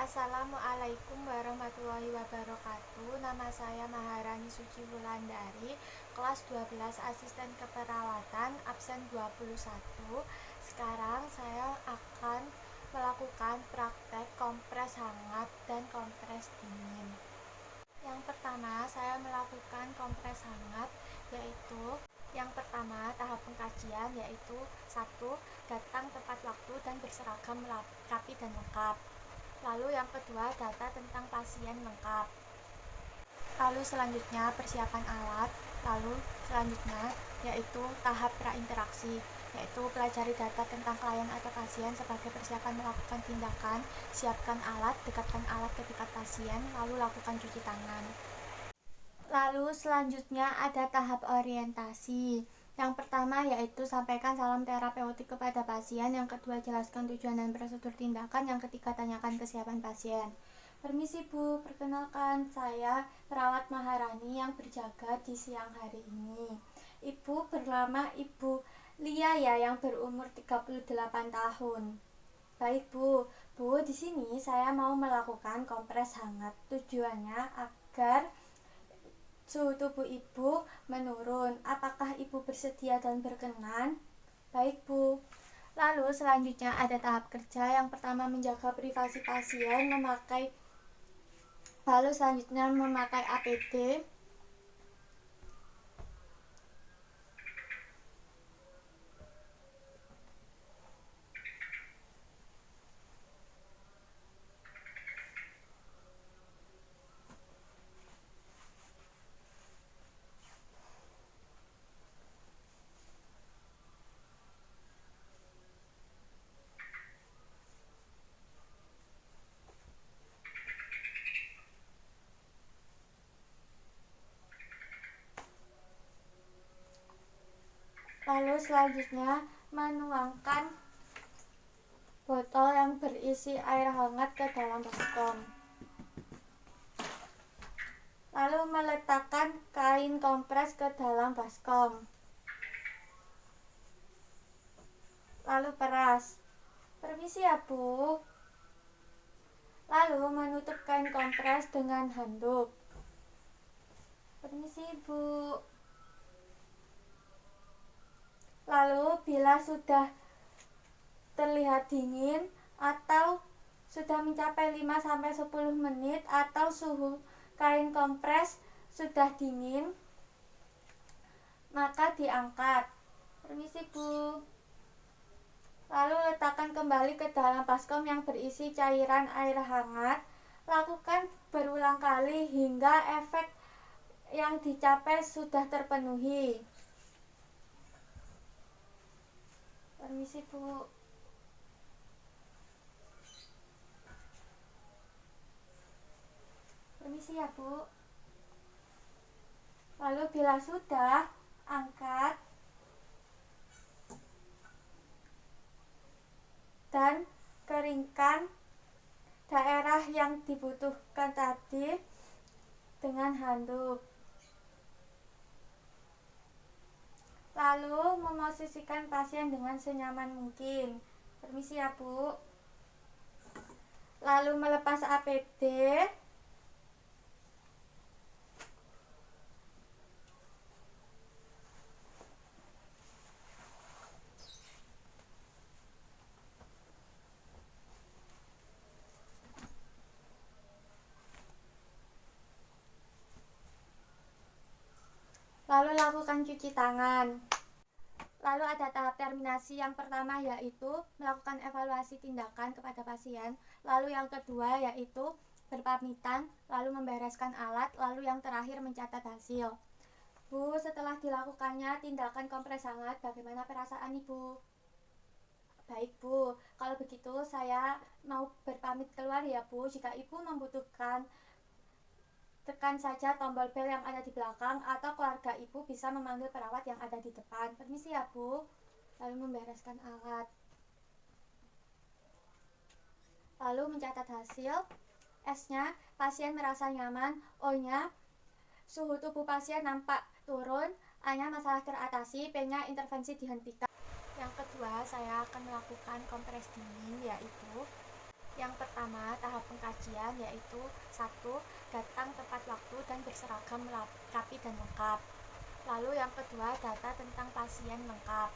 Assalamualaikum warahmatullahi wabarakatuh. Nama saya Maharani Suci Wulandari, kelas 12 Asisten Keperawatan, absen 21. Sekarang saya akan melakukan praktek kompres hangat dan kompres dingin. Yang pertama, saya melakukan kompres hangat, yaitu yang pertama tahap pengkajian, yaitu 1. Datang tepat waktu dan berseragam rapi dan lengkap. Lalu yang kedua, data tentang pasien lengkap. Lalu selanjutnya persiapan alat. Lalu selanjutnya yaitu tahap prainteraksi, yaitu pelajari data tentang klien atau pasien sebagai persiapan melakukan tindakan. Siapkan alat, dekatkan alat ke dekat pasien, lalu lakukan cuci tangan. Lalu selanjutnya ada tahap orientasi. Yang pertama yaitu sampaikan salam terapeutik kepada pasien. Yang kedua, jelaskan tujuan dan prosedur tindakan. Yang ketiga, tanyakan kesiapan pasien. Permisi Bu, perkenalkan saya perawat Maharani yang berjaga di siang hari ini. Ibu bernama Ibu Lia ya, yang berumur 38 tahun. Baik Bu, di sini saya mau melakukan kompres hangat. Tujuannya agar suhu tubuh Ibu menurun. Apakah Ibu bersedia dan berkenan? Baik Bu. Lalu selanjutnya ada tahap kerja. Yang pertama, menjaga privasi pasien, lalu selanjutnya memakai APD. Lalu selanjutnya menuangkan botol yang berisi air hangat ke dalam baskom. Lalu meletakkan kain kompres ke dalam baskom. Lalu peras. Permisi ya Bu. Lalu menutup kain kompres dengan handuk. Permisi Bu. Lalu bila sudah terlihat dingin atau sudah mencapai 5-10 menit atau suhu kain kompres sudah dingin, maka diangkat. Permisi Bu. Lalu letakkan kembali ke dalam baskom yang berisi cairan air hangat. Lakukan berulang kali hingga efek yang dicapai sudah terpenuhi. Permisi Bu. Permisi ya Bu. Lalu bila sudah, angkat dan keringkan daerah yang dibutuhkan tadi dengan handuk. Lalu memosisikan pasien dengan senyaman mungkin. Permisi ya Bu. Lalu melepas APD. Lalu lakukan cuci tangan. Lalu ada tahap terminasi. Yang pertama yaitu melakukan evaluasi tindakan kepada pasien. Lalu yang kedua yaitu berpamitan, lalu membereskan alat. Lalu yang terakhir mencatat hasil. Bu, setelah dilakukannya tindakan kompres hangat, bagaimana perasaan Ibu? Baik Bu, kalau begitu saya mau berpamit keluar ya Bu. Jika Ibu membutuhkan, tekan saja tombol bel yang ada di belakang atau keluarga Ibu bisa memanggil perawat yang ada di depan. Permisi ya Bu. Lalu membereskan alat. Lalu mencatat hasil. S-nya, pasien merasa nyaman. O-nya, suhu tubuh pasien nampak turun. A-nya, masalah teratasi. P-nya, intervensi dihentikan. Yang kedua, saya akan melakukan kompres dingin, yaitu yang pertama tahap pengkajian. penyajian, yaitu 1. Datang tepat waktu dan berseragam rapi dan lengkap. Lalu yang kedua, data tentang pasien lengkap.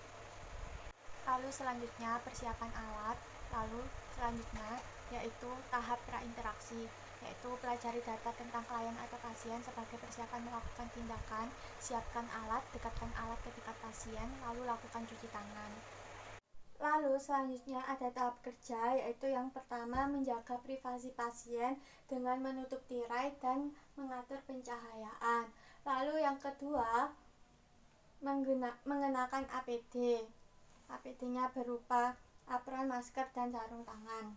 Lalu selanjutnya persiapan alat. Lalu selanjutnya yaitu tahap prainteraksi, yaitu pelajari data tentang klien atau pasien sebagai persiapan melakukan tindakan, siapkan alat, dekatkan alat ke dekat pasien, lalu lakukan cuci tangan. Lalu selanjutnya ada tahap kerja, yaitu yang pertama menjaga privasi pasien dengan menutup tirai dan mengatur pencahayaan. Lalu yang kedua mengenakan APD. APD-nya berupa apron, masker, dan sarung tangan.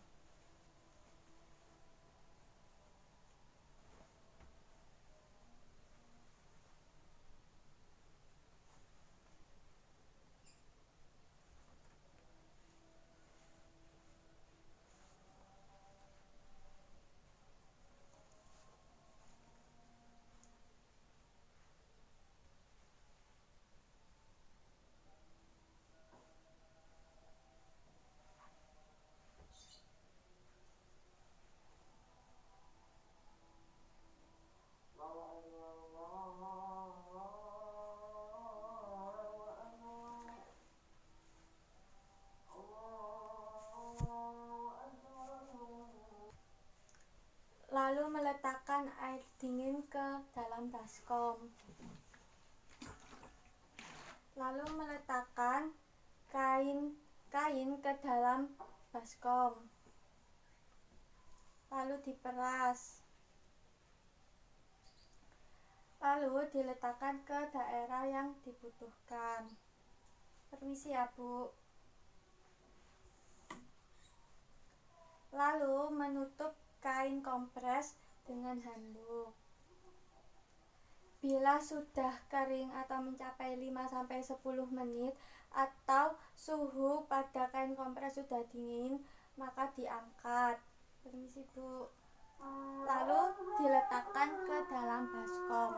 Lalu meletakkan air dingin ke dalam baskom. Lalu meletakkan kain ke dalam baskom. Lalu diperas. Lalu diletakkan ke daerah yang dibutuhkan. Permisi ya, Bu. Lalu menutup kain kompres dengan handuk. Bila sudah kering atau mencapai 5-10 menit atau suhu pada kain kompres sudah dingin, maka diangkat. Permisi, Bu. Lalu diletakkan ke dalam baskom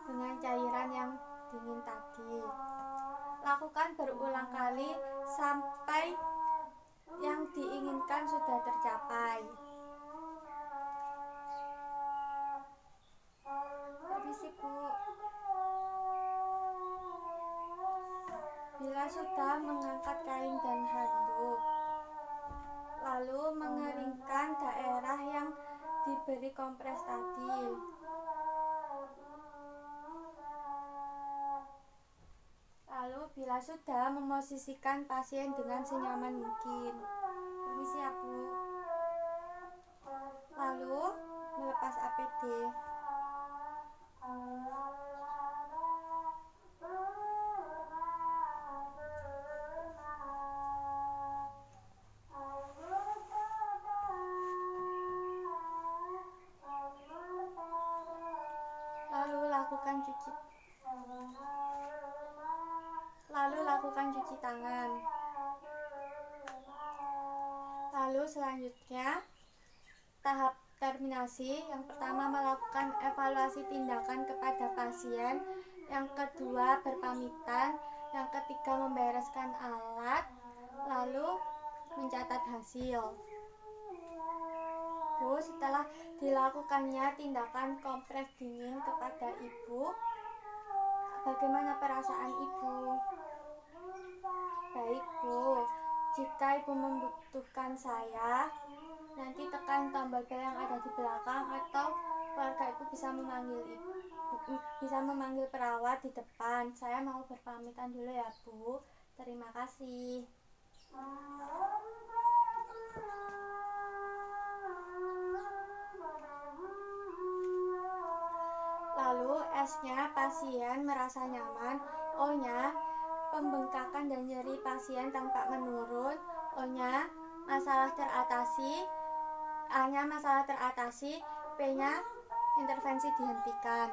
dengan cairan yang dingin tadi. Lakukan berulang kali sampai yang diinginkan sudah tercapai. Permisi, Bu. Bila sudah mengangkat kain dan handuk, lalu mengeringkan daerah yang diberi kompres tadi. Lalu bila sudah, memosisikan pasien dengan senyaman mungkin. Permisi ya, Bu. Lalu melepas APD. Lalu lakukan cuci tangan. Lalu selanjutnya tahap terminasi. Yang pertama melakukan evaluasi tindakan kepada pasien, yang kedua berpamitan, yang ketiga membereskan alat, lalu mencatat hasil. Bu, setelah dilakukannya tindakan kompres dingin kepada Ibu, bagaimana perasaan Ibu? Baik, Bu. Jika Ibu membutuhkan saya, nanti tekan tombol bel yang ada di belakang, atau keluarga Ibu bisa memanggil perawat di depan. Saya mau berpamitan dulu ya, Bu. Terima kasih. Lalu S-nya pasien merasa nyaman, O-nya pembengkakan dan nyeri pasien tampak menurun, O-nya masalah teratasi, A-nya masalah teratasi, P-nya intervensi dihentikan.